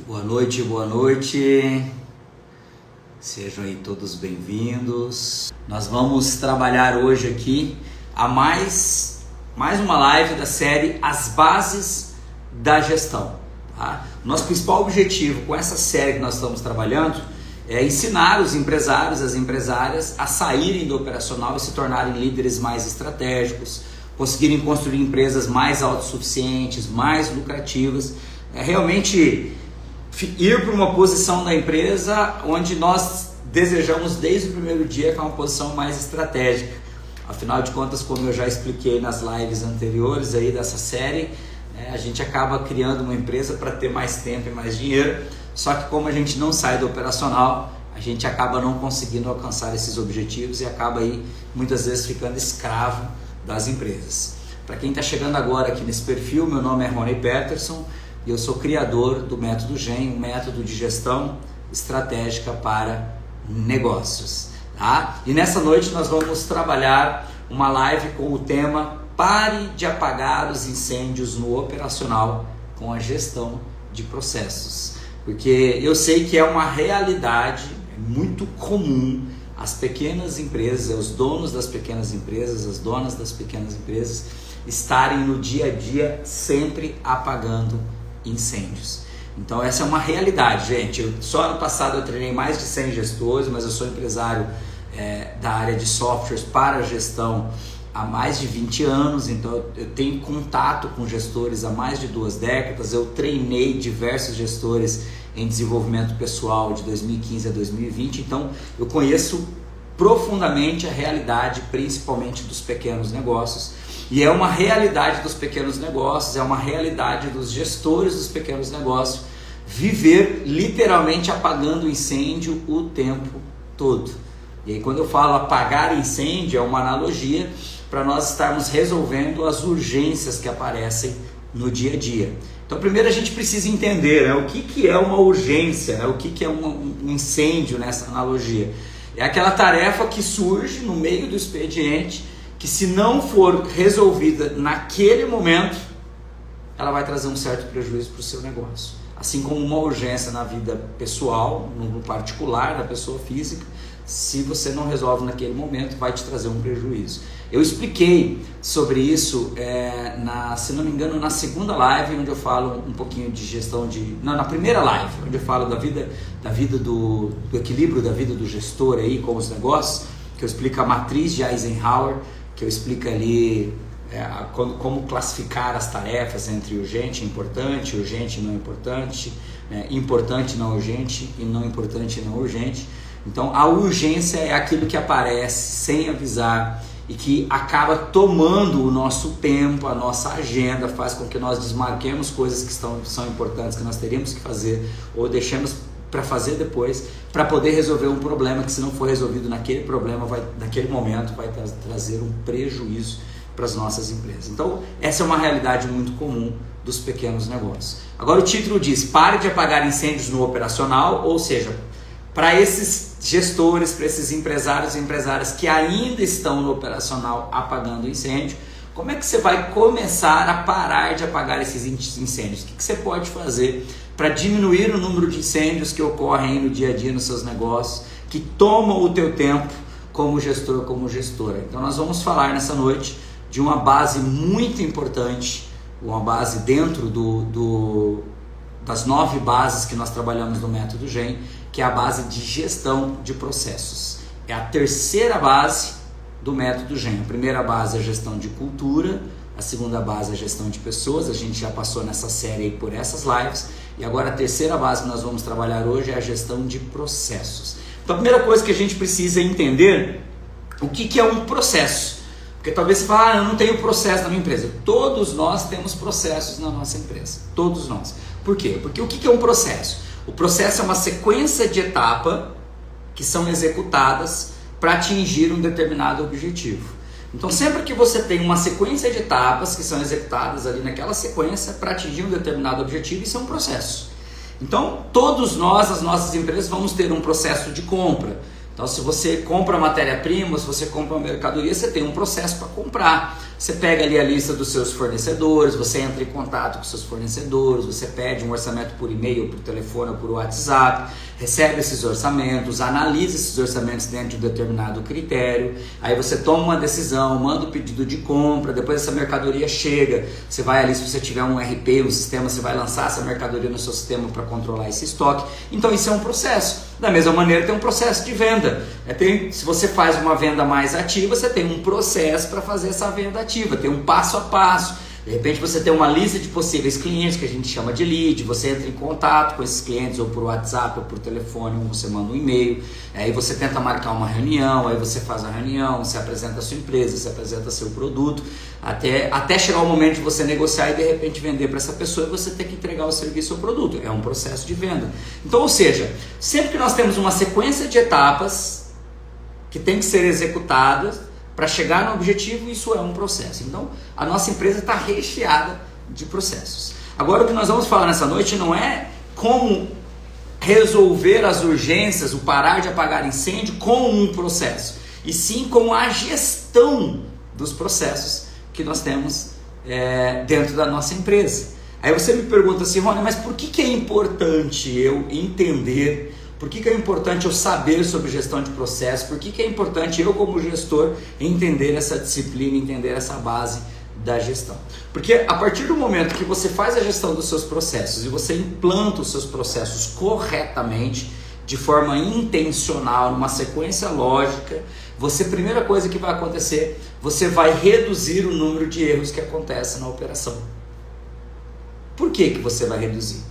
Boa noite, boa noite. Sejam aí todos bem-vindos. Nós vamos trabalhar hoje aqui a mais uma live da série As Bases da Gestão. Tá? Nosso principal objetivo com essa série que nós estamos trabalhando é ensinar os empresários, as empresárias a saírem do operacional e se tornarem líderes mais estratégicos, conseguirem construir empresas mais autossuficientes, mais lucrativas, realmente ir para uma posição da empresa onde nós desejamos desde o primeiro dia, que é uma posição mais estratégica. Afinal de contas, como eu já expliquei nas lives anteriores aí dessa série, a gente acaba criando uma empresa para ter mais tempo e mais dinheiro, só que como a gente não sai do operacional, a gente acaba não conseguindo alcançar esses objetivos e acaba aí muitas vezes ficando escravo das empresas. Para quem está chegando agora aqui nesse perfil, meu nome é Rony Peterson e eu sou criador do Método GEM, um método de gestão estratégica para negócios. Tá? E nessa noite nós vamos trabalhar uma live com o tema Pare de apagar os incêndios no operacional com a gestão de processos. Porque eu sei que é uma realidade, é muito comum as pequenas empresas, os donos das pequenas empresas, as donas das pequenas empresas estarem no dia a dia sempre apagando incêndios. Então essa é uma realidade, gente. Só ano passado eu treinei mais de 100 gestores, mas eu sou empresário da área de softwares para gestão há mais de 20 anos, então eu tenho contato com gestores há mais de 2 décadas, eu treinei diversos gestores em desenvolvimento pessoal de 2015 a 2020, então eu conheço profundamente a realidade, principalmente dos pequenos negócios, e é uma realidade dos pequenos negócios, é uma realidade dos gestores dos pequenos negócios, viver literalmente apagando incêndio o tempo todo. E aí quando eu falo apagar incêndio, é uma analogia para nós estarmos resolvendo as urgências que aparecem no dia a dia. Então primeiro a gente precisa entender o que é uma urgência, o que é um incêndio nessa analogia. É aquela tarefa que surge no meio do expediente, que se não for resolvida naquele momento, ela vai trazer um certo prejuízo para o seu negócio. Assim como uma urgência na vida pessoal, no particular da pessoa física, se você não resolve naquele momento, vai te trazer um prejuízo. Eu expliquei sobre isso, se não me engano, na segunda live, onde eu falo um pouquinho de gestão na primeira live, onde eu falo da vida do equilíbrio da vida do gestor aí com os negócios, que eu explico a matriz de Eisenhower, que eu explico ali como classificar as tarefas entre urgente e não importante, importante e não urgente e não importante e não urgente. Então a urgência é aquilo que aparece sem avisar e que acaba tomando o nosso tempo, a nossa agenda, faz com que nós desmarquemos coisas que são importantes, que nós teríamos que fazer ou deixemos para fazer depois, para poder resolver um problema que, se não for resolvido naquele momento, vai trazer um prejuízo para as nossas empresas. Então essa é uma realidade muito comum dos pequenos negócios. Agora o título diz: pare de apagar incêndios no operacional, ou seja, para esses gestores, para esses empresários e empresárias que ainda estão no operacional apagando incêndio, como é que você vai começar a parar de apagar esses incêndios? O que você pode fazer para diminuir o número de incêndios que ocorrem no dia a dia nos seus negócios, que tomam o teu tempo como gestor, como gestora? Então nós vamos falar nessa noite de uma base muito importante, uma base dentro das 9 bases que nós trabalhamos no Método GEM, que é a base de gestão de processos. É a terceira base do Método GEM. A primeira base é a gestão de cultura, a segunda base é a gestão de pessoas, a gente já passou nessa série aí por essas lives, e agora a terceira base que nós vamos trabalhar hoje é a gestão de processos. Então a primeira coisa que a gente precisa entender o que é um processo. Porque talvez você fale, eu não tenho processo na minha empresa. Todos nós temos processos na nossa empresa, todos nós. Por quê? Porque o que é um processo? O processo é uma sequência de etapas que são executadas para atingir um determinado objetivo. Então sempre que você tem uma sequência de etapas que são executadas ali naquela sequência para atingir um determinado objetivo, isso é um processo. Então todos nós, as nossas empresas, vamos ter um processo de compra. Então se você compra matéria-prima, se você compra uma mercadoria, você tem um processo para comprar. Você pega ali a lista dos seus fornecedores, você entra em contato com seus fornecedores, você pede um orçamento por e-mail, por telefone ou por WhatsApp, recebe esses orçamentos, analisa esses orçamentos dentro de um determinado critério, aí você toma uma decisão, manda o pedido de compra, depois essa mercadoria chega, você vai ali, se você tiver um RP, um sistema, você vai lançar essa mercadoria no seu sistema para controlar esse estoque. Então isso é um processo. Da mesma maneira tem um processo de venda. Se você faz uma venda mais ativa, você tem um processo para fazer essa venda ativa, tem um passo a passo. De repente você tem uma lista de possíveis clientes que a gente chama de lead, você entra em contato com esses clientes ou por WhatsApp ou por telefone, ou você manda um e-mail, aí você tenta marcar uma reunião, aí você faz a reunião, você apresenta a sua empresa, você apresenta seu produto, até chegar o momento de você negociar e de repente vender para essa pessoa e você ter que entregar o serviço ou produto. É um processo de venda. Então, ou seja, sempre que nós temos uma sequência de etapas que tem que ser executadas para chegar no objetivo, isso é um processo. Então, a nossa empresa está recheada de processos. Agora, o que nós vamos falar nessa noite não é como resolver as urgências, o parar de apagar incêndio com um processo, e sim com a gestão dos processos que nós temos dentro da nossa empresa. Aí você me pergunta assim, Rony, mas por que é importante eu entender? Por que é importante eu saber sobre gestão de processo? Por que é importante eu, como gestor, entender essa disciplina, entender essa base da gestão? Porque a partir do momento que você faz a gestão dos seus processos e você implanta os seus processos corretamente, de forma intencional, numa sequência lógica, a primeira coisa que vai acontecer, você vai reduzir o número de erros que acontecem na operação. Por que você vai reduzir?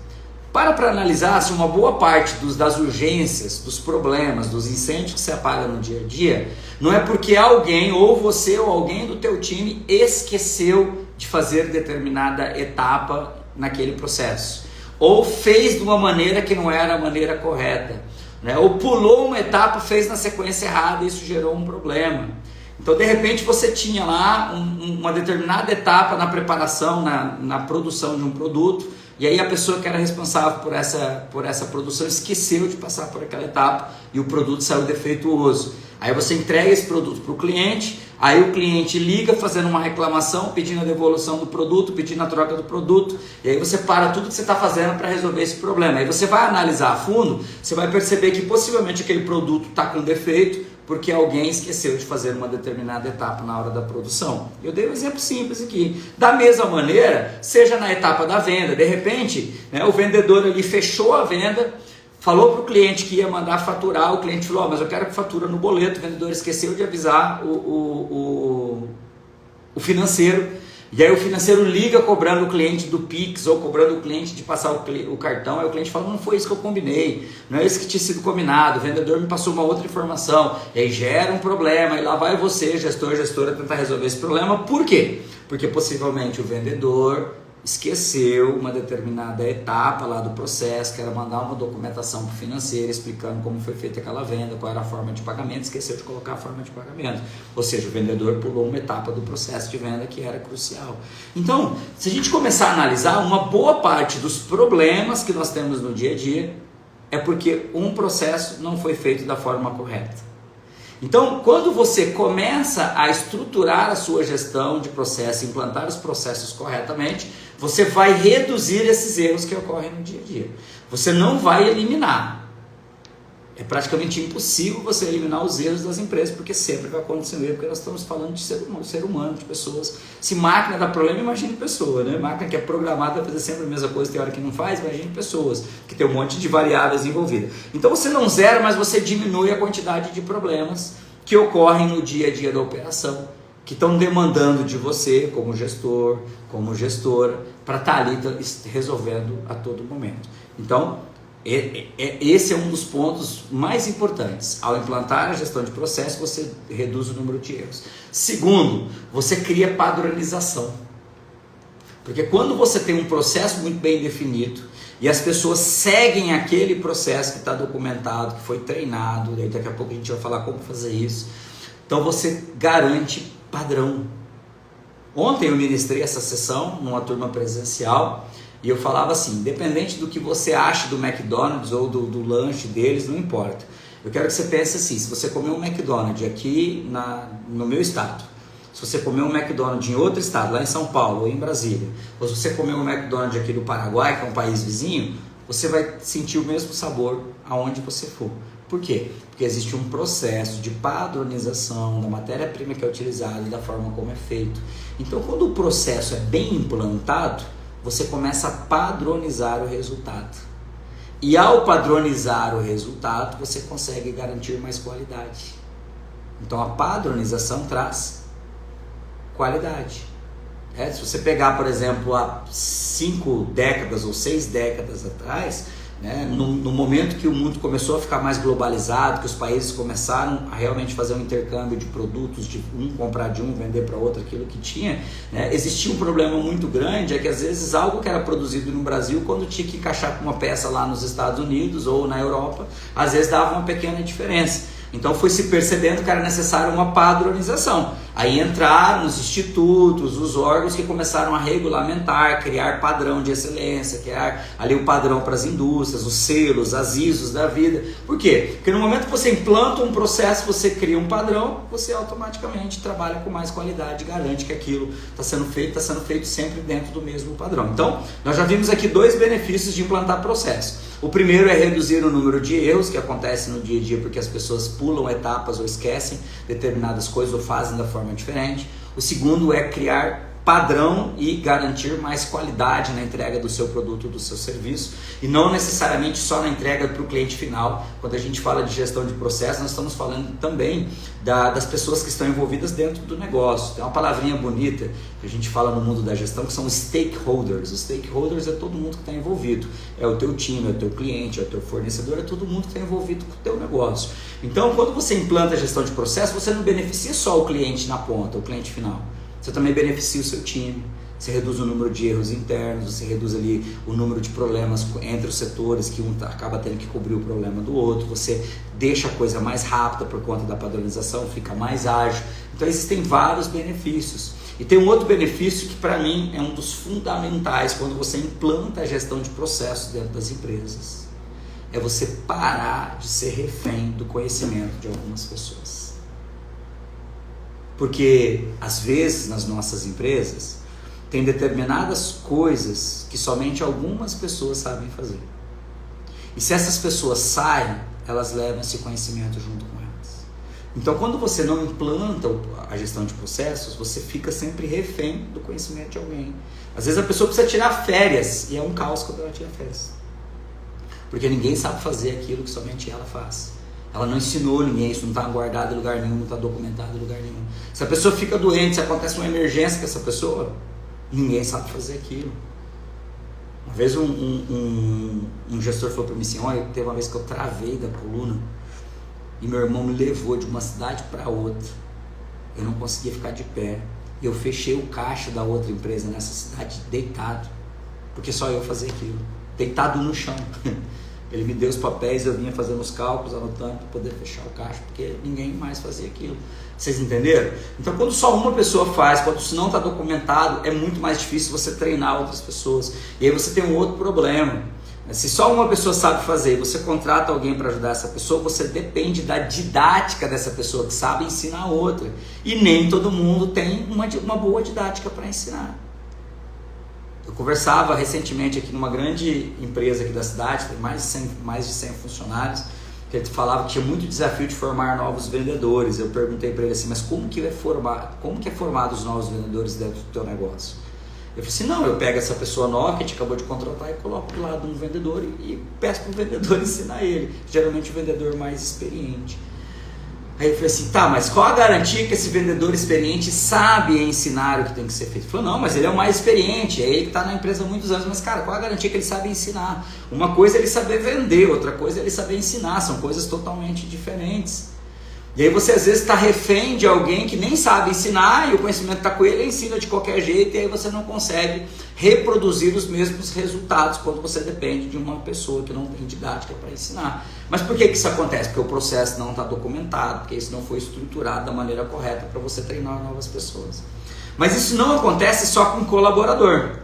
Para analisar se uma boa parte das urgências, dos problemas, dos incêndios que se apagam no dia a dia, não é porque alguém, ou você ou alguém do teu time, esqueceu de fazer determinada etapa naquele processo, ou fez de uma maneira que não era a maneira correta, né? Ou pulou uma etapa, fez na sequência errada e isso gerou um problema. Então, de repente, você tinha lá uma determinada etapa na preparação, na produção de um produto, e aí a pessoa que era responsável por essa produção esqueceu de passar por aquela etapa e o produto saiu defeituoso. Aí você entrega esse produto para o cliente, aí o cliente liga fazendo uma reclamação, pedindo a devolução do produto, pedindo a troca do produto, e aí você para tudo que você está fazendo para resolver esse problema. Aí você vai analisar a fundo, você vai perceber que possivelmente aquele produto está com defeito, porque alguém esqueceu de fazer uma determinada etapa na hora da produção. Eu dei um exemplo simples aqui. Da mesma maneira, seja na etapa da venda, de repente, né, o vendedor ali fechou a venda, falou para o cliente que ia mandar faturar, o cliente falou, mas eu quero que fatura no boleto, o vendedor esqueceu de avisar o financeiro, e aí o financeiro liga cobrando o cliente do Pix ou cobrando o cliente de passar o cartão, aí o cliente fala, não foi isso que eu combinei, não é isso que tinha sido combinado, o vendedor me passou uma outra informação, e aí gera um problema, e lá vai você, gestor, gestora, tentar resolver esse problema. Por quê? Porque possivelmente o vendedor esqueceu uma determinada etapa lá do processo, que era mandar uma documentação para o financeiro explicando como foi feita aquela venda, qual era a forma de pagamento, esqueceu de colocar a forma de pagamento. Ou seja, o vendedor pulou uma etapa do processo de venda que era crucial. Então, se a gente começar a analisar, uma boa parte dos problemas que nós temos no dia a dia é porque um processo não foi feito da forma correta. Então, quando você começa a estruturar a sua gestão de processo, implantar os processos corretamente, você vai reduzir esses erros que ocorrem no dia a dia. Você não vai eliminar. É praticamente impossível você eliminar os erros das empresas, porque sempre vai acontecer um erro, porque nós estamos falando de ser humano, de pessoas. Se máquina dá problema, imagine pessoa, né? Máquina que é programada para fazer sempre a mesma coisa, tem hora que não faz, imagine pessoas, que tem um monte de variáveis envolvidas. Então você não zera, mas você diminui a quantidade de problemas que ocorrem no dia a dia da operação, que estão demandando de você, como gestor, como gestora, para estar ali resolvendo a todo momento. Então, esse é um dos pontos mais importantes. Ao implantar a gestão de processo, você reduz o número de erros. Segundo, você cria padronização. Porque quando você tem um processo muito bem definido e as pessoas seguem aquele processo que está documentado, que foi treinado, daí daqui a pouco a gente vai falar como fazer isso, então você garante padrão. Ontem eu ministrei essa sessão numa turma presencial e eu falava assim, independente do que você ache do McDonald's ou do lanche deles, não importa. Eu quero que você pense assim, se você comer um McDonald's aqui no meu estado, Se você comer um McDonald's em outro estado, lá em São Paulo ou em Brasília, ou se você comer um McDonald's aqui do Paraguai, que é um país vizinho, você vai sentir o mesmo sabor aonde você for. Por quê? Porque existe um processo de padronização da matéria-prima que é utilizada e da forma como é feito. Então, quando o processo é bem implantado, você começa a padronizar o resultado. E ao padronizar o resultado, você consegue garantir mais qualidade. Então, a padronização traz qualidade. Se você pegar, por exemplo, há 5 décadas ou 6 décadas atrás, no momento que o mundo começou a ficar mais globalizado, que os países começaram a realmente fazer um intercâmbio de produtos, de um comprar de um, vender para outro aquilo que tinha, existia um problema muito grande, é que às vezes algo que era produzido no Brasil, quando tinha que encaixar com uma peça lá nos Estados Unidos ou na Europa, às vezes dava uma pequena diferença. Então foi se percebendo que era necessário uma padronização. Aí entraram os institutos, os órgãos que começaram a regulamentar, criar padrão de excelência, criar ali o padrão para as indústrias, os selos, as ISOs da vida. Por quê? Porque no momento que você implanta um processo, você cria um padrão, você automaticamente trabalha com mais qualidade, garante que aquilo está sendo feito sempre dentro do mesmo padrão. Então, nós já vimos aqui 2 benefícios de implantar processo. O primeiro é reduzir o número de erros que acontecem no dia a dia porque as pessoas pulam etapas ou esquecem determinadas coisas ou fazem da forma diferente. O segundo é criar padrão e garantir mais qualidade na entrega do seu produto, do seu serviço, e não necessariamente só na entrega para o cliente final. Quando a gente fala de gestão de processo, nós estamos falando também das pessoas que estão envolvidas dentro do negócio. Tem uma palavrinha bonita que a gente fala no mundo da gestão, que são os stakeholders. Os stakeholders é todo mundo que está envolvido. É o teu time, é o teu cliente, é o teu fornecedor, é todo mundo que está envolvido com o teu negócio. Então, quando você implanta a gestão de processo, você não beneficia só o cliente na ponta, o cliente final. Você também beneficia o seu time, você reduz o número de erros internos, você reduz ali o número de problemas entre os setores, que um acaba tendo que cobrir o problema do outro, você deixa a coisa mais rápida por conta da padronização, fica mais ágil. Então existem vários benefícios. E tem um outro benefício que para mim é um dos fundamentais quando você implanta a gestão de processos dentro das empresas. É você parar de ser refém do conhecimento de algumas pessoas. Porque, às vezes, nas nossas empresas, tem determinadas coisas que somente algumas pessoas sabem fazer. E se essas pessoas saem, elas levam esse conhecimento junto com elas. Então, quando você não implanta a gestão de processos, você fica sempre refém do conhecimento de alguém. Às vezes a pessoa precisa tirar férias, e é um caos quando ela tira férias. Porque ninguém sabe fazer aquilo que somente ela faz. Ela não ensinou ninguém, isso não está guardado em lugar nenhum, não está documentado em lugar nenhum. Se a pessoa fica doente, se acontece uma emergência com essa pessoa, ninguém sabe fazer aquilo. Uma vez um gestor falou para mim assim, olha, teve uma vez que eu travei da coluna e meu irmão me levou de uma cidade para outra. Eu não conseguia ficar de pé. Eu fechei o caixa da outra empresa nessa cidade deitado, porque só eu fazia aquilo, deitado no chão. Ele me deu os papéis, eu vinha fazendo os cálculos, anotando para poder fechar o caixa, porque ninguém mais fazia aquilo. Vocês entenderam? Então, quando só uma pessoa faz, quando isso não está documentado, é muito mais difícil você treinar outras pessoas. E aí você tem um outro problema. Se só uma pessoa sabe fazer, você contrata alguém para ajudar essa pessoa, você depende da didática dessa pessoa que sabe ensinar a outra. E nem todo mundo tem uma boa didática para ensinar. Eu conversava recentemente aqui numa grande empresa aqui da cidade, tem mais de 100 funcionários, que ele falava que tinha muito desafio de formar novos vendedores. Eu perguntei para ele assim, mas como que é formado os novos vendedores dentro do teu negócio? Eu falei assim, não, eu pego essa pessoa nova que a gente acabou de contratar e coloco do lado de um vendedor e peço para o vendedor ensinar ele, geralmente o vendedor mais experiente. Aí eu falei assim, tá, mas qual a garantia que esse vendedor experiente sabe ensinar o que tem que ser feito? Ele falou, não, mas ele é o mais experiente, é ele que está na empresa há muitos anos, mas cara, qual a garantia que ele sabe ensinar? Uma coisa é ele saber vender, outra coisa é ele saber ensinar, são coisas totalmente diferentes. E aí você às vezes está refém de alguém que nem sabe ensinar e o conhecimento está com ele, ele ensina de qualquer jeito e aí você não consegue reproduzir os mesmos resultados quando você depende de uma pessoa que não tem didática para ensinar. Mas por que isso acontece? Porque o processo não está documentado, porque isso não foi estruturado da maneira correta para você treinar novas pessoas. Mas isso não acontece só com colaborador.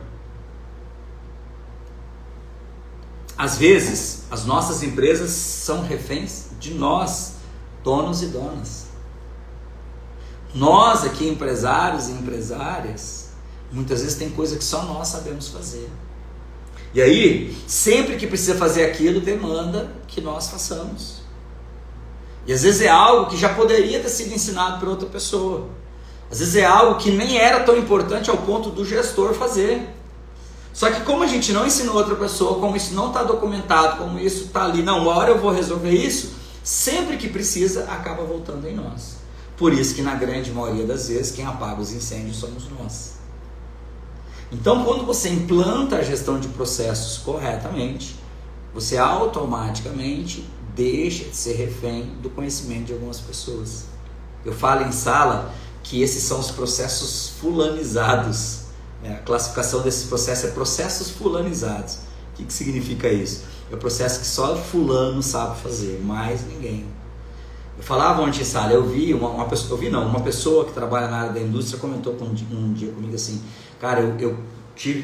Às vezes, as nossas empresas são reféns de nós, donos e donas. Nós aqui, empresários e empresárias, muitas vezes tem coisa que só nós sabemos fazer. E aí, sempre que precisa fazer aquilo, demanda que nós façamos. E às vezes é algo que já poderia ter sido ensinado por outra pessoa. Às vezes é algo que nem era tão importante ao ponto do gestor fazer. Só que como a gente não ensinou outra pessoa, como isso não está documentado, como isso está ali, não, uma hora eu vou resolver isso, sempre que precisa, acaba voltando em nós. Por isso que na grande maioria das vezes, quem apaga os incêndios somos nós. Então, quando você implanta a gestão de processos corretamente, você automaticamente deixa de ser refém do conhecimento de algumas pessoas. Eu falo em sala que esses são os processos fulanizados. A classificação desse processo é processos fulanizados. O que significa isso? É o processo que só fulano sabe fazer, mais ninguém. Eu falava ontem em sala, eu vi uma pessoa que trabalha na área da indústria comentou um dia comigo assim, cara,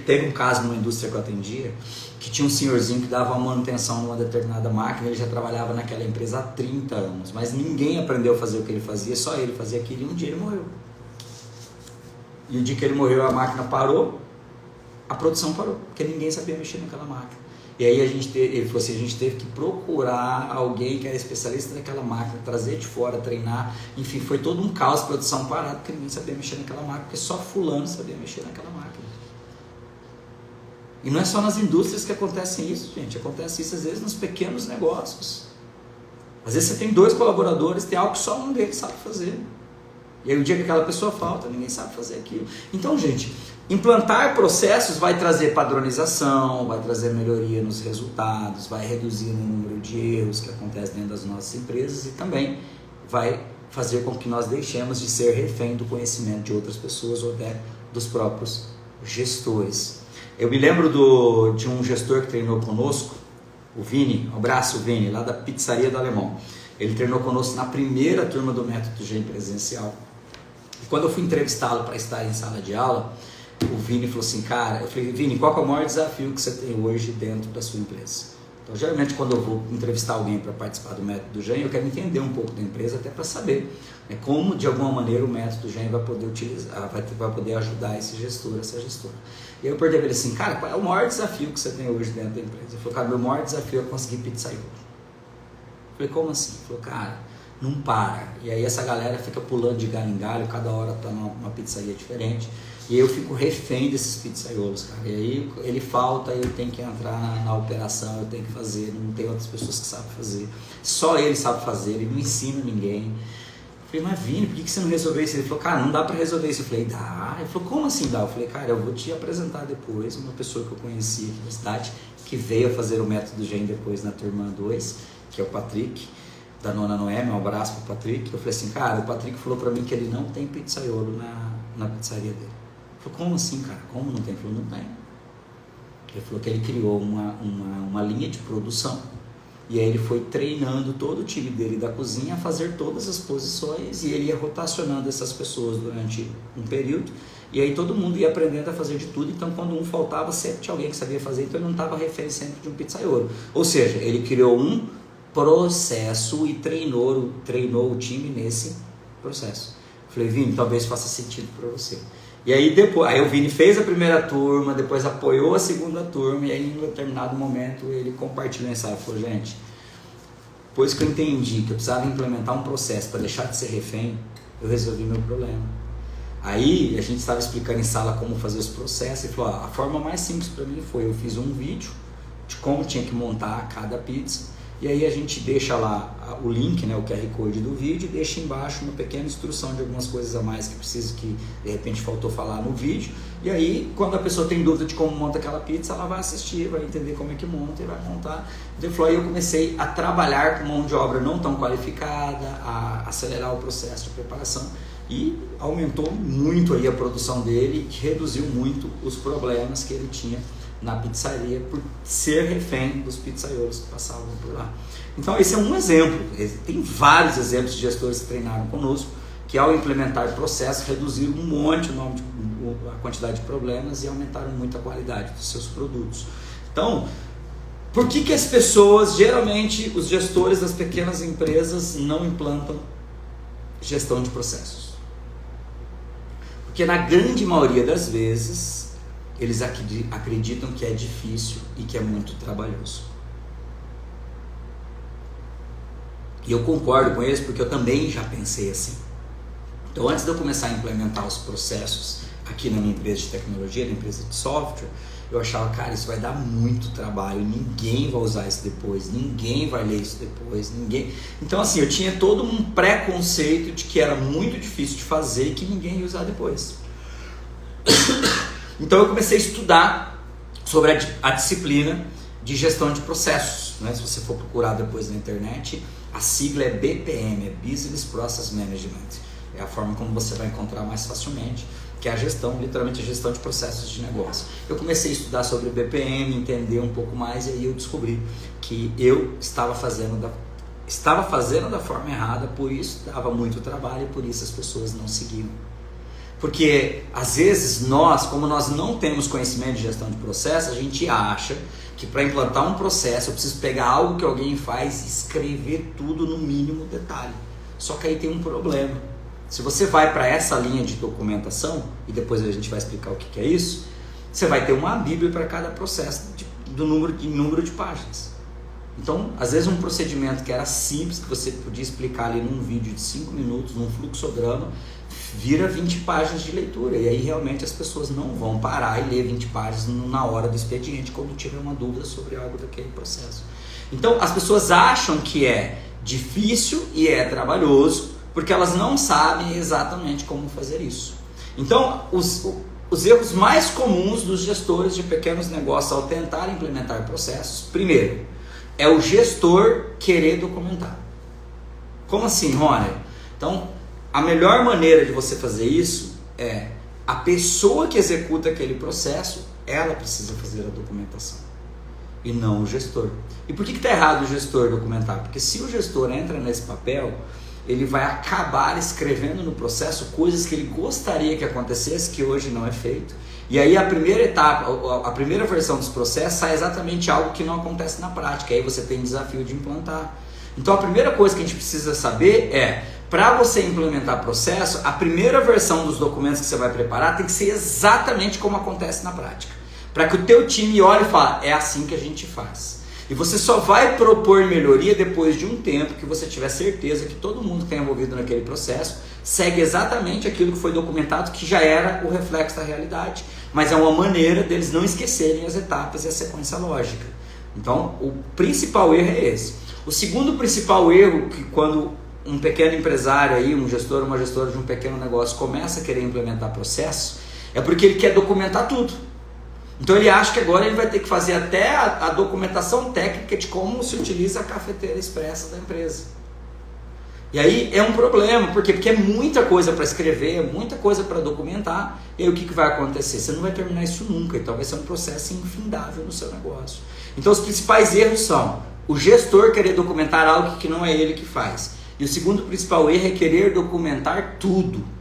teve um caso numa indústria que eu atendia, que tinha um senhorzinho que dava manutenção numa determinada máquina, ele já trabalhava naquela empresa há 30 anos, mas ninguém aprendeu a fazer o que ele fazia, só ele fazia aquilo, e um dia ele morreu. E o dia que ele morreu, a máquina parou, a produção parou, porque ninguém sabia mexer naquela máquina. E aí ele falou assim, a gente teve que procurar alguém que era especialista naquela máquina, trazer de fora, treinar, enfim, foi todo um caos, produção parada, porque ninguém sabia mexer naquela máquina, porque só fulano sabia mexer naquela máquina. E não é só nas indústrias que acontece isso, gente, acontece isso às vezes nos pequenos negócios. Às vezes você tem 2 colaboradores, tem algo que só um deles sabe fazer. E aí o dia que aquela pessoa falta, ninguém sabe fazer aquilo. Então, gente, implantar processos vai trazer padronização, vai trazer melhoria nos resultados, vai reduzir o número de erros que acontecem dentro das nossas empresas e também vai fazer com que nós deixemos de ser refém do conhecimento de outras pessoas ou até dos próprios gestores. Eu me lembro de um gestor que treinou conosco, o Vini, um abraço Vini, lá da Pizzaria do Alemão. Ele treinou conosco na primeira turma do Método Gen presencial. E quando eu fui entrevistá-lo para estar em sala de aula, o Vini falou assim, cara, eu falei, Vini, qual é o maior desafio que você tem hoje dentro da sua empresa? Então, geralmente, quando eu vou entrevistar alguém para participar do Método Gen, eu quero entender um pouco da empresa, até para saber como, de alguma maneira, o Método Gen vai poder utilizar, vai poder ajudar esse gestor, essa gestora. E aí eu perguntei para ele assim, cara, qual é o maior desafio que você tem hoje dentro da empresa? Ele falou, cara, meu maior desafio é conseguir pizzaiolo. Eu falei, como assim? Ele falou, cara, não para. E aí essa galera fica pulando de galho em galho, cada hora tá numa pizzaria diferente. E eu fico refém desses pizzaiolos, cara. E aí ele falta, eu tenho que entrar na operação, eu tenho que fazer, não tem outras pessoas que sabem fazer. Só ele sabe fazer, ele não ensina ninguém. Eu falei, mas Vini, por que você não resolveu isso? Ele falou, cara, não dá pra resolver isso. Eu falei, dá. Ele falou, como assim dá? Eu falei, cara, eu vou te apresentar depois uma pessoa que eu conheci aqui na cidade, que veio a fazer o Método Gen depois na turma 2, que é o Patrick, da Nona Noemi, um abraço pro Patrick. Eu falei assim, cara, o Patrick falou pra mim que ele não tem pizzaiolo na pizzaria dele. Eu falei, como assim, cara? Como não tem? Ele falou, não tem. Ele falou que ele criou uma linha de produção e aí ele foi treinando todo o time dele da cozinha a fazer todas as posições e ele ia rotacionando essas pessoas durante um período e aí todo mundo ia aprendendo a fazer de tudo, então quando um faltava sempre tinha alguém que sabia fazer, então ele não estava refém sempre de um pizzaiolo. Ou seja, ele criou um processo e treinou o time nesse processo. Eu falei, Vini, talvez faça sentido para você. E aí depois, o Vini fez a primeira turma, depois apoiou a segunda turma e aí em um determinado momento ele compartilhou essa e falou, gente, depois que eu entendi que eu precisava implementar um processo para deixar de ser refém, eu resolvi meu problema. Aí a gente estava explicando em sala como fazer os processos e falou, a forma mais simples para mim foi, eu fiz um vídeo de como tinha que montar cada pizza. E aí a gente deixa lá o link, né, o QR Code do vídeo, e deixa embaixo uma pequena instrução de algumas coisas a mais que precisa, que de repente faltou falar no vídeo. E aí, quando a pessoa tem dúvida de como monta aquela pizza, ela vai assistir, vai entender como é que monta e vai montar. Então, aí eu comecei a trabalhar com mão de obra não tão qualificada, a acelerar o processo de preparação e aumentou muito aí a produção dele e reduziu muito os problemas que ele tinha na pizzaria por ser refém dos pizzaiolos que passavam por lá. Então esse é um exemplo, tem vários exemplos de gestores que treinaram conosco, que ao implementar processos reduziram um monte a quantidade de problemas e aumentaram muito a qualidade dos seus produtos. Então, por que as pessoas, geralmente os gestores das pequenas empresas não implantam gestão de processos? Porque na grande maioria das vezes, eles acreditam que é difícil e que é muito trabalhoso. E eu concordo com eles porque eu também já pensei assim. Então, antes de eu começar a implementar os processos aqui na minha empresa de tecnologia, na empresa de software, eu achava, cara, isso vai dar muito trabalho, ninguém vai usar isso depois, ninguém vai ler isso depois, ninguém... Então, assim, eu tinha todo um preconceito de que era muito difícil de fazer e que ninguém ia usar depois. Então, eu comecei a estudar sobre a disciplina de gestão de processos, né? Se você for procurar depois na internet, a sigla é BPM, é Business Process Management. É a forma como você vai encontrar mais facilmente, que é a gestão, literalmente a gestão de processos de negócio. Eu comecei a estudar sobre o BPM, entender um pouco mais, e aí eu descobri que eu estava fazendo da forma errada, por isso dava muito trabalho e por isso as pessoas não seguiam. Porque às vezes nós, como nós não temos conhecimento de gestão de processo, a gente acha que para implantar um processo eu preciso pegar algo que alguém faz e escrever tudo no mínimo detalhe. Só que aí tem um problema. Se você vai para essa linha de documentação, e depois a gente vai explicar o que é isso, você vai ter uma bíblia para cada processo do número de páginas. Então, às vezes um procedimento que era simples, que você podia explicar ali num vídeo de 5 minutos, num fluxograma, vira 20 páginas de leitura. E aí realmente as pessoas não vão parar e ler 20 páginas na hora do expediente, quando tiver uma dúvida sobre algo daquele processo. Então, as pessoas acham que é difícil e é trabalhoso, porque elas não sabem exatamente como fazer isso. Então, os erros mais comuns dos gestores de pequenos negócios ao tentar implementar processos, primeiro, é o gestor querer documentar. Como assim, Rony? Então, a melhor maneira de você fazer isso é a pessoa que executa aquele processo, ela precisa fazer a documentação, e não o gestor. E por que está errado o gestor documentar? Porque se o gestor entra nesse papel, ele vai acabar escrevendo no processo coisas que ele gostaria que acontecesse, que hoje não é feito. E aí a primeira etapa, a primeira versão dos processos sai exatamente algo que não acontece na prática. Aí você tem desafio de implantar. Então a primeira coisa que a gente precisa saber é, para você implementar processo, a primeira versão dos documentos que você vai preparar tem que ser exatamente como acontece na prática. Para que o teu time olhe e fale, é assim que a gente faz. E você só vai propor melhoria depois de um tempo que você tiver certeza que todo mundo que está envolvido naquele processo segue exatamente aquilo que foi documentado, que já era o reflexo da realidade. Mas é uma maneira deles não esquecerem as etapas e a sequência lógica. Então, o principal erro é esse. O segundo principal erro, que quando um pequeno empresário, aí, um gestor ou uma gestora de um pequeno negócio começa a querer implementar processo, é porque ele quer documentar tudo. Então ele acha que agora ele vai ter que fazer até a documentação técnica de como se utiliza a cafeteira expressa da empresa. E aí é um problema, por quê? Porque é muita coisa para escrever, é muita coisa para documentar, e aí o que vai acontecer? Você não vai terminar isso nunca, então vai ser um processo infindável no seu negócio. Então os principais erros são o gestor querer documentar algo que não é ele que faz. E o segundo principal erro é querer documentar tudo.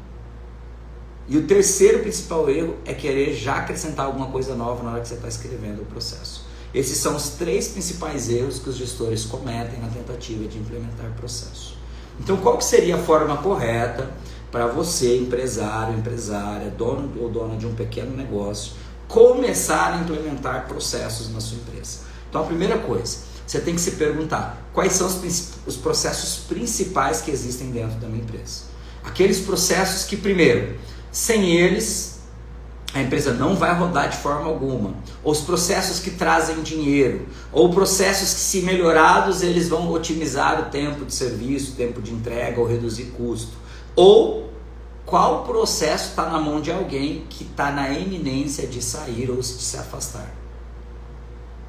E o terceiro principal erro é querer já acrescentar alguma coisa nova na hora que você está escrevendo o processo. Esses são os 3 principais erros que os gestores cometem na tentativa de implementar processo. Então, qual que seria a forma correta para você, empresário, empresária, dono ou dona de um pequeno negócio, começar a implementar processos na sua empresa? Então, a primeira coisa, você tem que se perguntar quais são os processos principais que existem dentro da minha empresa. Aqueles processos que, primeiro, sem eles, a empresa não vai rodar de forma alguma. Ou os processos que trazem dinheiro. Ou processos que, se melhorados, eles vão otimizar o tempo de serviço, o tempo de entrega ou reduzir custo. Ou qual processo está na mão de alguém que está na iminência de sair ou de se afastar.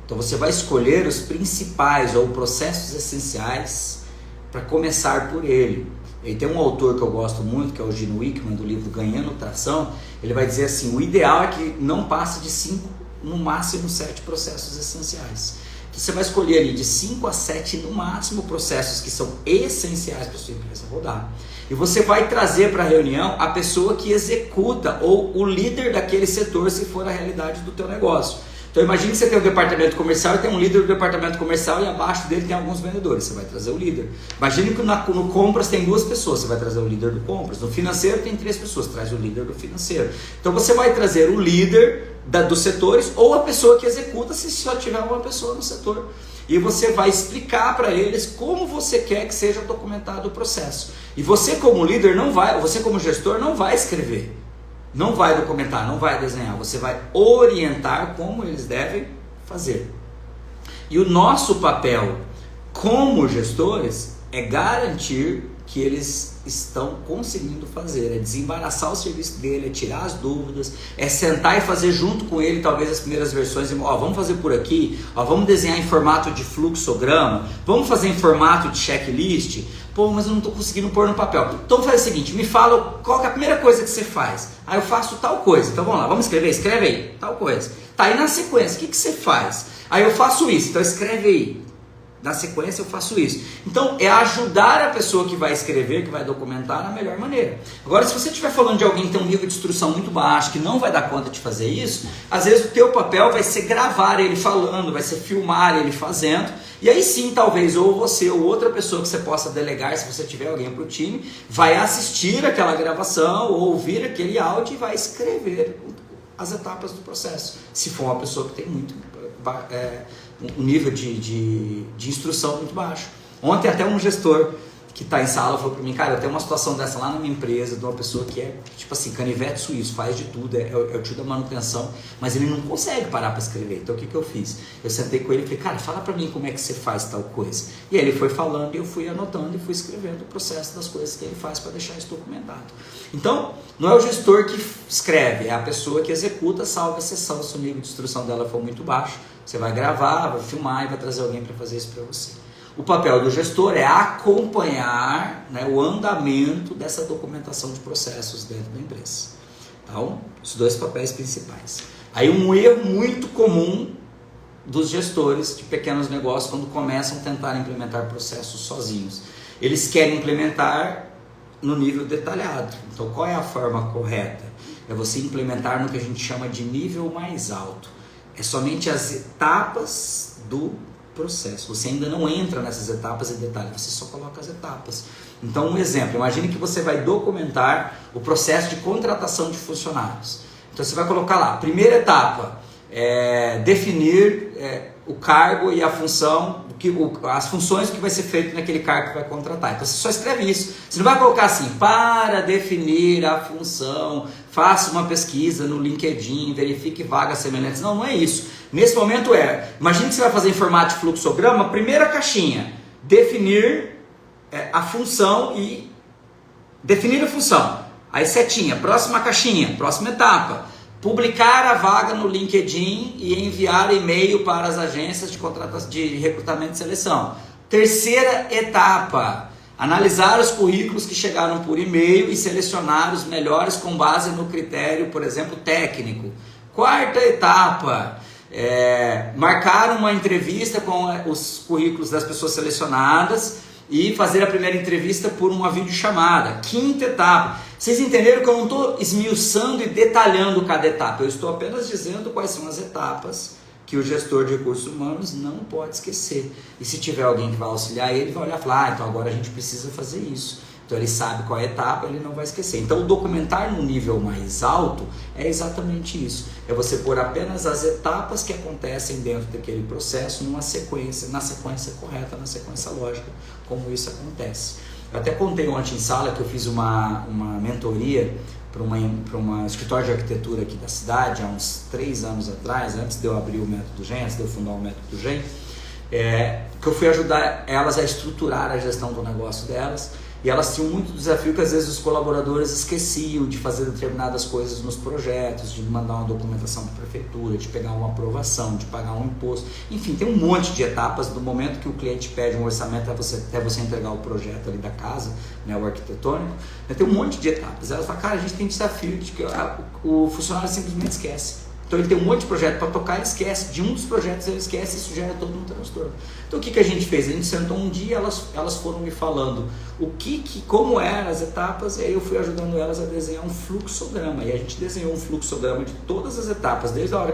Então você vai escolher os principais ou processos essenciais para começar por ele. E tem um autor que eu gosto muito, que é o Gino Wickman, do livro Ganhando Tração. Ele vai dizer assim, o ideal é que não passe de 5, no máximo 7 processos essenciais. Então você vai escolher ali de 5 a 7 no máximo processos que são essenciais para a sua empresa rodar. E você vai trazer para a reunião a pessoa que executa ou o líder daquele setor, se for a realidade do teu negócio. Então imagine que você tem um departamento comercial e tem um líder do departamento comercial e abaixo dele tem alguns vendedores, você vai trazer o líder. Imagine que no compras tem 2 pessoas, você vai trazer o líder do compras. No financeiro tem 3 pessoas, traz o líder do financeiro. Então você vai trazer o líder dos setores ou a pessoa que executa se só tiver uma pessoa no setor. E você vai explicar para eles como você quer que seja documentado o processo. E você como líder você como gestor não vai escrever. Não vai documentar, não vai desenhar, você vai orientar como eles devem fazer. E o nosso papel como gestores é garantir que eles estão conseguindo fazer, é desembaraçar o serviço dele, é tirar as dúvidas, é sentar e fazer junto com ele talvez as primeiras versões, vamos fazer por aqui, vamos desenhar em formato de fluxograma, vamos fazer em formato de checklist, mas eu não estou conseguindo pôr no papel. Então faz o seguinte, me fala qual que é a primeira coisa que você faz. Eu faço tal coisa, então vamos lá, vamos escrever? Escreve aí, tal coisa. Tá, aí na sequência, o que você faz? Eu faço isso, então escreve aí. Na sequência eu faço isso. Então é ajudar a pessoa que vai escrever, que vai documentar na melhor maneira. Agora, se você estiver falando de alguém que tem um nível de instrução muito baixo, que não vai dar conta de fazer isso, às vezes o teu papel vai ser gravar ele falando, vai ser filmar ele fazendo, e aí sim, talvez, ou você ou outra pessoa que você possa delegar, se você tiver alguém para o time, vai assistir aquela gravação, ou ouvir aquele áudio e vai escrever as etapas do processo. Se for uma pessoa que tem muito... um nível de instrução muito baixo. Ontem até um gestor que está em sala falou para mim, cara, eu tenho uma situação dessa lá na minha empresa, de uma pessoa que é tipo assim, canivete suíço, faz de tudo, é o tio da manutenção, mas ele não consegue parar para escrever. Então o que eu fiz? Eu sentei com ele e falei, cara, fala para mim como é que você faz tal coisa. E aí ele foi falando e eu fui anotando e fui escrevendo o processo das coisas que ele faz para deixar isso documentado. Então, não é o gestor que escreve, é a pessoa que executa, salvo exceção, se o nível de instrução dela for muito baixo. Você vai gravar, vai filmar e vai trazer alguém para fazer isso para você. O papel do gestor é acompanhar, né, o andamento dessa documentação de processos dentro da empresa. Então, os 2 papéis principais. Aí um erro muito comum dos gestores de pequenos negócios quando começam a tentar implementar processos sozinhos. Eles querem implementar no nível detalhado. Então, qual é a forma correta? É você implementar no que a gente chama de nível mais alto. É somente as etapas do processo. Você ainda não entra nessas etapas e detalhes, você só coloca as etapas. Então, um exemplo, imagine que você vai documentar o processo de contratação de funcionários. Então, você vai colocar lá, primeira etapa, definir o cargo e a função, as funções que vai ser feito naquele cargo que vai contratar. Então, você só escreve isso. Você não vai colocar assim, para definir a função, faça uma pesquisa no LinkedIn, verifique vagas semelhantes. Não, não é isso. Nesse momento imagine que você vai fazer em formato de fluxograma, primeira caixinha, definir a função e definir a função. Aí setinha, próxima caixinha, próxima etapa, publicar a vaga no LinkedIn e enviar e-mail para as agências de recrutamento e seleção. Terceira etapa, analisar os currículos que chegaram por e-mail e selecionar os melhores com base no critério, por exemplo, técnico. Quarta etapa, marcar uma entrevista com os currículos das pessoas selecionadas e fazer a primeira entrevista por uma videochamada. Quinta etapa. Vocês entenderam que eu não estou esmiuçando e detalhando cada etapa, eu estou apenas dizendo quais são as etapas que o gestor de recursos humanos não pode esquecer. E se tiver alguém que vai auxiliar ele, vai olhar e falar, então agora a gente precisa fazer isso. Então ele sabe qual é a etapa, ele não vai esquecer. Então o documentar no nível mais alto é exatamente isso. É você pôr apenas as etapas que acontecem dentro daquele processo na sequência correta, na sequência lógica, como isso acontece. Eu até contei ontem em sala que eu fiz uma mentoria para uma escritório de arquitetura aqui da cidade, há uns 3 anos atrás, antes de eu abrir o Método GEM, antes de eu fundar o Método GEM, que eu fui ajudar elas a estruturar a gestão do negócio delas. E elas tinham muito desafio que às vezes os colaboradores esqueciam de fazer determinadas coisas nos projetos, de mandar uma documentação para a prefeitura, de pegar uma aprovação, de pagar um imposto. Enfim, tem um monte de etapas do momento que o cliente pede um orçamento até você entregar o projeto ali da casa, né, o arquitetônico. Tem um monte de etapas. Elas falam, cara, a gente tem desafio de que o funcionário simplesmente esquece. Então ele tem um monte de projeto para tocar, ele esquece. De um dos projetos ele esquece e isso gera todo um transtorno. Então o que a gente fez? A gente sentou um dia, elas foram me falando como eram as etapas, e aí eu fui ajudando elas a desenhar um fluxograma. E a gente desenhou um fluxograma de todas as etapas, desde a hora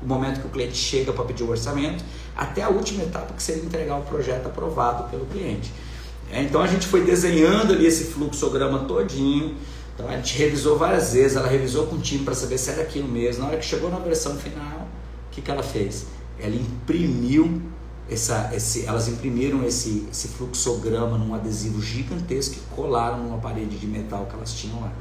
o momento que o cliente chega para pedir o orçamento, até a última etapa que seria entregar o projeto aprovado pelo cliente. Então a gente foi desenhando ali esse fluxograma todinho, então a gente revisou várias vezes, ela revisou com o time para saber se era aquilo mesmo. Na hora que chegou na versão final, o que ela fez? Ela imprimiu elas imprimiram esse fluxograma num adesivo gigantesco e colaram numa parede de metal que elas tinham lá.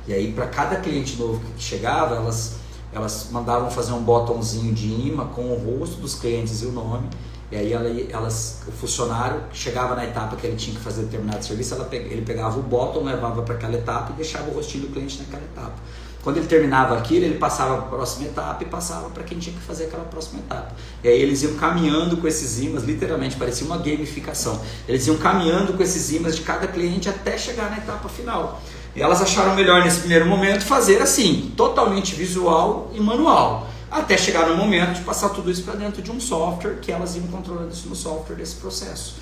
E aí, para cada cliente novo que chegava, elas mandavam fazer um botãozinho de imã com o rosto dos clientes e o nome. E aí o funcionário chegava na etapa que ele tinha que fazer determinado serviço, ele pegava o botão, levava para aquela etapa e deixava o rostinho do cliente naquela etapa. Quando ele terminava aquilo, ele passava para a próxima etapa e passava para quem tinha que fazer aquela próxima etapa. E aí eles iam caminhando com esses ímãs, literalmente, parecia uma gamificação. Eles iam caminhando com esses ímãs de cada cliente até chegar na etapa final. E elas acharam melhor nesse primeiro momento fazer assim, totalmente visual e manual. Até chegar no momento de passar tudo isso para dentro de um software, que elas iam controlando isso no software desse processo.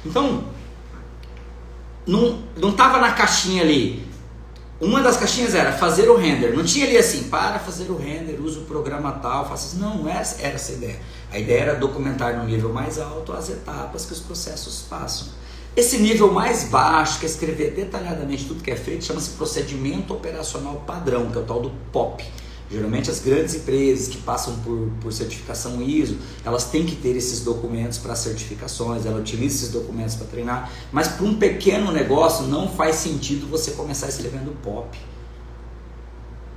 Então, não estava na caixinha ali. Uma das caixinhas era fazer o render. Não tinha ali assim, para fazer o render, usa o programa tal, faça isso. Não era essa a ideia. A ideia era documentar no nível mais alto as etapas que os processos passam. Esse nível mais baixo, que é escrever detalhadamente tudo que é feito, chama-se procedimento operacional padrão, que é o tal do POP. Geralmente as grandes empresas que passam por certificação ISO, elas têm que ter esses documentos para certificações, ela utiliza esses documentos para treinar, mas para um pequeno negócio não faz sentido você começar escrevendo POP.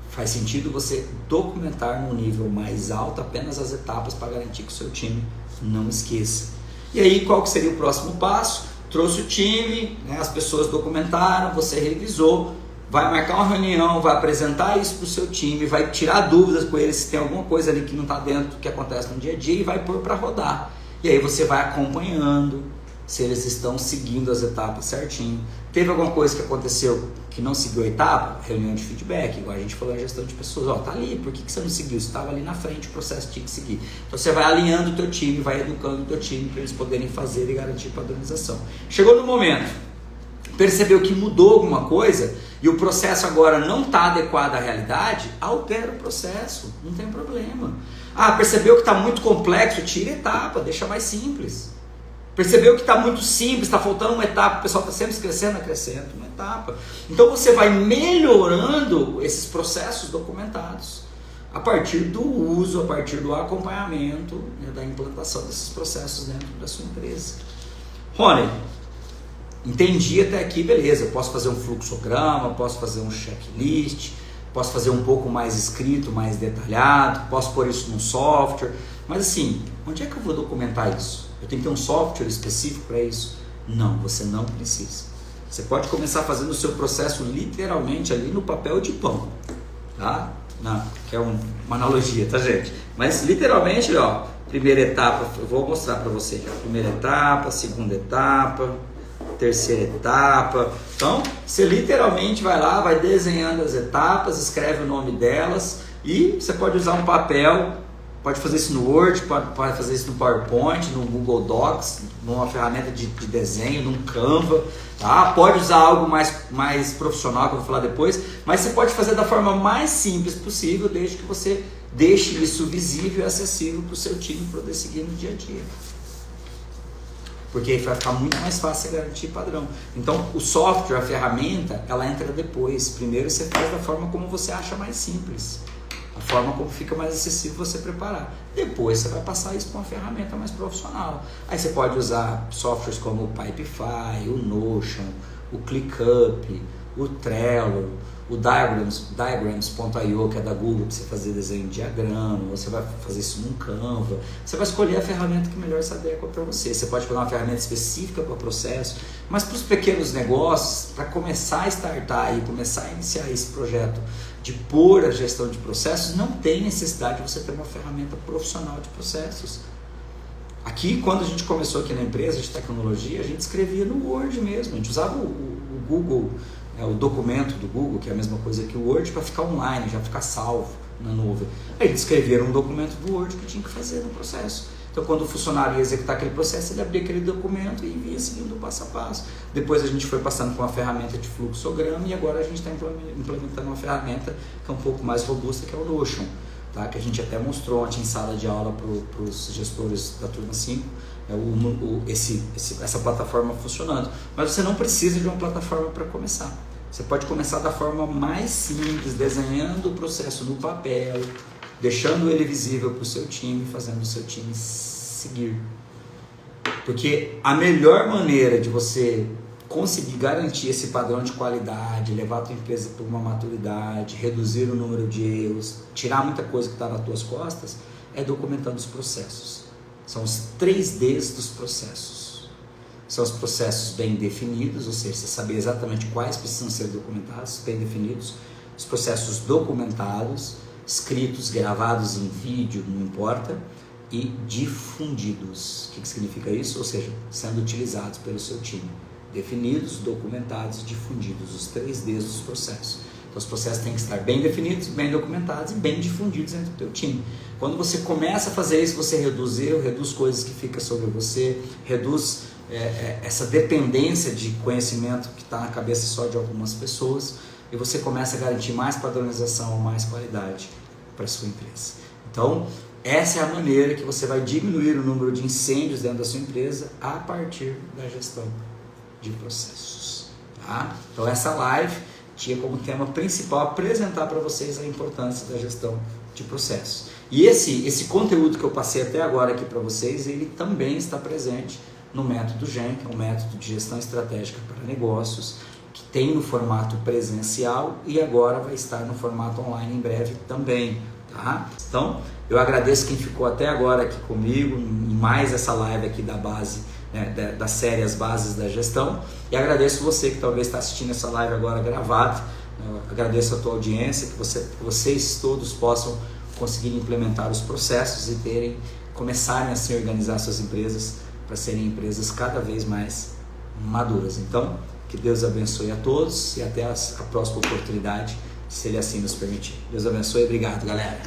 Faz sentido você documentar no nível mais alto apenas as etapas para garantir que o seu time não esqueça. E aí qual que seria o próximo passo? Trouxe o time, né, as pessoas documentaram, você revisou, vai marcar uma reunião, vai apresentar isso para o seu time, vai tirar dúvidas com eles se tem alguma coisa ali que não está dentro do que acontece no dia a dia e vai pôr para rodar. E aí você vai acompanhando se eles estão seguindo as etapas certinho. Teve alguma coisa que aconteceu que não seguiu a etapa? Reunião de feedback, igual a gente falou em gestão de pessoas. Ó, tá ali, por que você não seguiu? Você estava ali na frente, o processo tinha que seguir. Então você vai alinhando o teu time, vai educando o teu time para eles poderem fazer e garantir padronização. Chegou no momento, percebeu que mudou alguma coisa e o processo agora não está adequado à realidade, altera o processo, não tem problema. Ah, percebeu que está muito complexo, tira a etapa, deixa mais simples. Percebeu que está muito simples, está faltando uma etapa, o pessoal está sempre crescendo, acrescenta uma etapa. Então você vai melhorando esses processos documentados a partir do uso, a partir do acompanhamento, né, da implantação desses processos dentro da sua empresa. Rony, entendi até aqui, beleza, eu posso fazer um fluxograma, posso fazer um checklist, posso fazer um pouco mais escrito, mais detalhado, posso pôr isso num software, mas assim, onde é que eu vou documentar isso? Eu tenho que ter um software específico para isso? Não, você não precisa. Você pode começar fazendo o seu processo literalmente ali no papel de pão, tá? Não, que é uma analogia, tá, gente? Mas literalmente, ó, primeira etapa, eu vou mostrar para você já. Primeira etapa, segunda etapa, terceira etapa. Então, você literalmente vai lá, vai desenhando as etapas, escreve o nome delas e você pode usar um papel, pode fazer isso no Word, pode fazer isso no PowerPoint, no Google Docs, numa ferramenta de desenho, num Canva, tá? Pode usar algo mais profissional, que eu vou falar depois, mas você pode fazer da forma mais simples possível, desde que você deixe isso visível e acessível para o seu time poder seguir no dia a dia. Porque aí vai ficar muito mais fácil garantir padrão. Então, o software, a ferramenta, ela entra depois. Primeiro você faz da forma como você acha mais simples. A forma como fica mais acessível você preparar. Depois você vai passar isso para uma ferramenta mais profissional. Aí você pode usar softwares como o Pipefy, o Notion, o ClickUp, o Trello, o Diagrams.io, que é da Google, para você fazer desenho de diagrama, você vai fazer isso num Canva. Você vai escolher a ferramenta que melhor se adequa para você. Você pode pegar uma ferramenta específica para o processo, mas para os pequenos negócios, para começar a startar e começar a iniciar esse projeto de pôr a gestão de processos, não tem necessidade de você ter uma ferramenta profissional de processos. Aqui, quando a gente começou aqui na empresa de tecnologia, a gente escrevia no Word mesmo, a gente usava o Google, o documento do Google, que é a mesma coisa que o Word, para ficar online, já ficar salvo na nuvem. Aí eles escreveram um documento do Word que tinha que fazer no processo. Então, quando o funcionário ia executar aquele processo, ele abria aquele documento e ia seguindo o passo a passo. Depois a gente foi passando por uma ferramenta de fluxograma e agora a gente está implementando uma ferramenta que é um pouco mais robusta, que é o Notion. tá? Que a gente até mostrou ontem em sala de aula para os gestores da turma 5, essa plataforma funcionando. Mas você não precisa de uma plataforma para começar. Você pode começar da forma mais simples, desenhando o processo no papel, deixando ele visível para o seu time, fazendo o seu time seguir. Porque a melhor maneira de você conseguir garantir esse padrão de qualidade, levar a tua empresa para uma maturidade, reduzir o número de erros, tirar muita coisa que está nas tuas costas, é documentando os processos. São os 3Ds dos processos. São os processos bem definidos, ou seja, você saber exatamente quais precisam ser documentados, bem definidos. Os processos documentados, escritos, gravados em vídeo, não importa, e difundidos. O que significa isso? Ou seja, sendo utilizados pelo seu time. Definidos, documentados, difundidos, os 3Ds dos processos. Então os processos têm que estar bem definidos, bem documentados e bem difundidos entre o teu time. Quando você começa a fazer isso, você reduz erro, reduz coisas que ficam sobre você, reduz essa dependência de conhecimento que está na cabeça só de algumas pessoas, e você começa a garantir mais padronização, mais qualidade para a sua empresa. Então, essa é a maneira que você vai diminuir o número de incêndios dentro da sua empresa a partir da gestão de processos. Tá? Então, essa live tinha como tema principal apresentar para vocês a importância da gestão de processos. E esse conteúdo que eu passei até agora aqui para vocês, ele também está presente no método GEM, que é um método de gestão estratégica para negócios, que tem no formato presencial e agora vai estar no formato online em breve também. Tá? Então, eu agradeço quem ficou até agora aqui comigo, em mais essa live aqui da base, né, da série As Bases da Gestão, e agradeço você que talvez está assistindo essa live agora gravada. Eu agradeço a tua audiência, que vocês todos possam conseguir implementar os processos e começarem a se organizar suas empresas para serem empresas cada vez mais maduras. Então, que Deus abençoe a todos e até a próxima oportunidade, se Ele assim nos permitir. Deus abençoe e obrigado, galera.